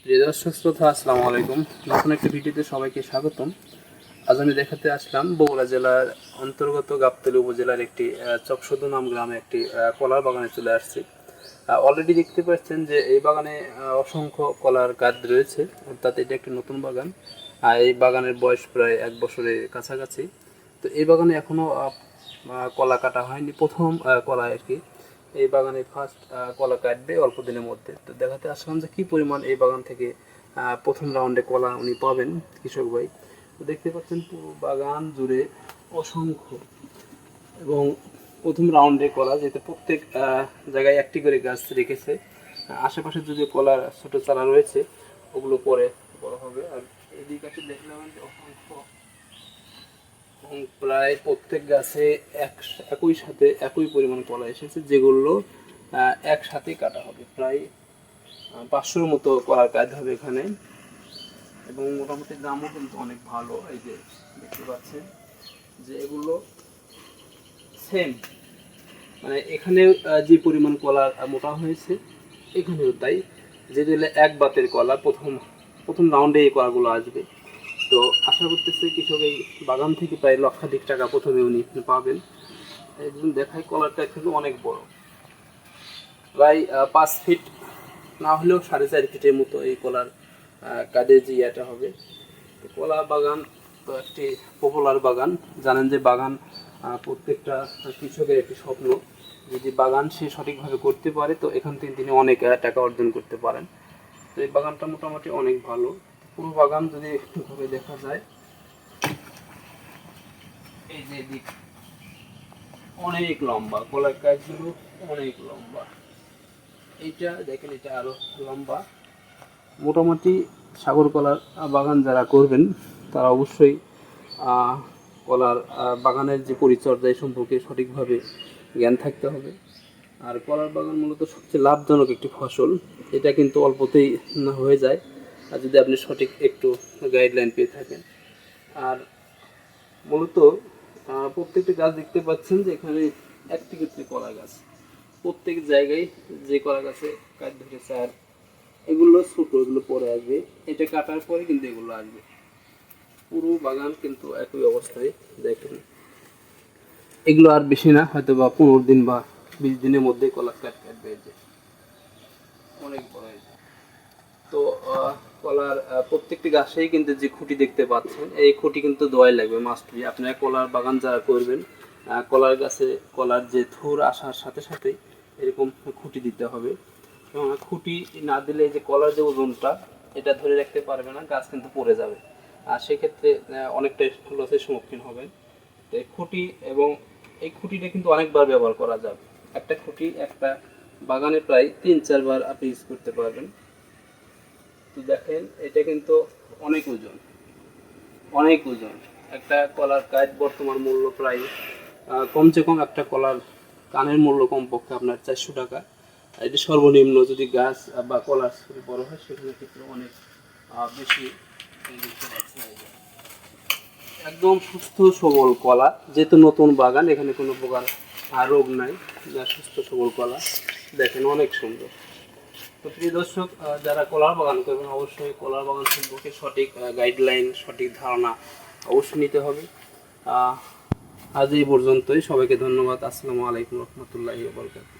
প্রিয় দর্শক শ্রোতা, আসসালামু আলাইকুম। নতুন একটি ভিডিওতে সবাইকে স্বাগতম। আজ আমি দেখাতে আসলাম বগুড়া জেলার অন্তর্গত গাবতলী উপজেলার একটি চকসদু নাম গ্রামে একটি কলার বাগানে চলে আসছি। অলরেডি দেখতে পাচ্ছেন যে এই বাগানে অসংখ্য কলার গাছ রয়েছে, অর্থাৎ এটা একটি নতুন বাগান। এই বাগানের বয়স প্রায় 1 বছরের কাছাকাছি। তো এই বাগানে এখনও কলা কাটা হয়নি, প্রথম কলা আর কি। এই বাগানে ফার্স্ট কলা কাটবে অল্প দিনের মধ্যে। তো দেখাতে আসলাম যে কী পরিমাণ এই বাগান থেকে প্রথম রাউন্ডে কলা উনি পাবেন, কৃষক ভাই। তো দেখতে পাচ্ছেন পুরো বাগান জুড়ে অসংখ্য এবং প্রথম রাউন্ডে কলা, যেতে প্রত্যেক জায়গায় একটি করে গাছ রেখেছে। আশেপাশে যদি কলার ছোটো চারা রয়েছে ওগুলো পরে বড় হবে। আর এদিকে দেখলাম যে অসংখ্য এবং প্রায় প্রত্যেক গাছে একই সাথে একই পরিমাণ কলা এসেছে, যেগুলো একসাথেই কাটা হবে। প্রায় 500-র মতো কলার কাজ হবে এখানে। এবং মোটামুটি দামও কিন্তু অনেক ভালো। এই যে দেখতে পাচ্ছেন যে এগুলো সেম, মানে এখানে যে পরিমাণ কলা মোটা হয়েছে এখানেও তাই। যেহেতু এক বাতের কলা, প্রথম রাউন্ডে এই কলাগুলো আসবে। তো আশা করতেছি কৃষক এই বাগান থেকে প্রায় লক্ষাধিক টাকা প্রথমে উনি পাবেন। একদিন দেখায় কলারটা কিন্তু অনেক বড়, প্রায় 5 ফিট না হলেও 4.5 ফিটের মতো এই কলার কাঁধে যে ইয়েটা হবে। কলা বাগান তো একটি পপুলার বাগান। জানেন যে বাগান প্রত্যেকটা কৃষকের একটি স্বপ্ন। যদি বাগান সে সঠিকভাবে করতে পারে তো এখান থেকে তিনি অনেক টাকা অর্জন করতে পারেন। তো এই বাগানটা মোটামুটি অনেক ভালো। পুরো বাগান যদি একটু ঘুরে দেখা যায়, এই যে দিক অনেক লম্বা, কলার গাছগুলো অনেক লম্বা। এইটা দেখেন, এটা আরো লম্বা। মোটামুটি সাগর কলার বাগান যারা করবেন তারা অবশ্যই কলার বাগানের যে পরিচর্যা এই সম্পর্কে সঠিকভাবে জ্ঞান থাকতে হবে। আর কলার বাগান মূলত সবচেয়ে লাভজনক একটি ফসল। এটা কিন্তু অল্পতেই হয়ে যায়, আর যদি আপনি সঠিক একটু গাইডলাইন পেয়ে থাকেন। আর মূলত প্রত্যেকটি গাছ দেখতে পাচ্ছেন যে এখানে একটি ক্ষেত্রে কলা গাছ, প্রত্যেক জায়গায় যে কলা গাছে কাজ ধরেছে। আর এগুলো ছোটো, এগুলো পরে আসবে, এটা কাটার পরে কিন্তু এগুলো আসবে। পুরো বাগান কিন্তু একই অবস্থায়। দেখেন এগুলো আর বেশি না, হয়তো বা 15 দিন বা 20 দিনের মধ্যে কলা কাটবে। অনেক বড় হয়েছে। তো কলার প্রত্যেকটি গাছেই কিন্তু যে খুঁটি দেখতে পাচ্ছেন, এই খুঁটি কিন্তু দোয়াই লাগবে মাস্টলি। আপনারা কলার বাগান যারা করবেন, কলার গাছে কলার যে থুর আসার সাথে সাথেই এরকম খুঁটি দিতে হবে। এবং খুঁটি না দিলে যে কলার যে ওজনটা এটা ধরে রাখতে পারবে না, গাছ কিন্তু পড়ে যাবে। আর সেক্ষেত্রে অনেকটাই লসের সম্মুখীন হবেন। তো এই খুঁটি, এবং এই খুঁটিটা কিন্তু অনেকবার ব্যবহার করা যাবে। একটা খুঁটি একটা বাগানে প্রায় 3-4 বার আপনি ইউজ করতে পারবেন। তো দেখেন এটা কিন্তু অনেক ওজন, অনেক ওজন। একটা কলার কাঠ বর্তমান মূল্য প্রায় কমসে কম একটা কলার কানের মূল্য কমপক্ষে আপনার 400 টাকা। এটি সর্বনিম্ন। যদি গাছ বা কলার বড় হয় সেখানে ক্ষেত্রে অনেক বেশি। একদম সুস্থ সবল কলা, যেহেতু নতুন বাগান, এখানে কোনো প্রকার রোগ নাই, যা সুস্থ সবল কলা। দেখেন অনেক সুন্দর। তো প্রিয় দর্শক, যারা কলার বাগান করবেন অবশ্যই কলার বাগান সম্পর্কে সঠিক গাইডলাইন, সঠিক ধারণা অবশ্যই নিতে হবে। আজ এই পর্যন্তই। সবাইকে ধন্যবাদ। আসসালামু আলাইকুম রহমতুল্লাহি ওয়া বারাকাতুহু।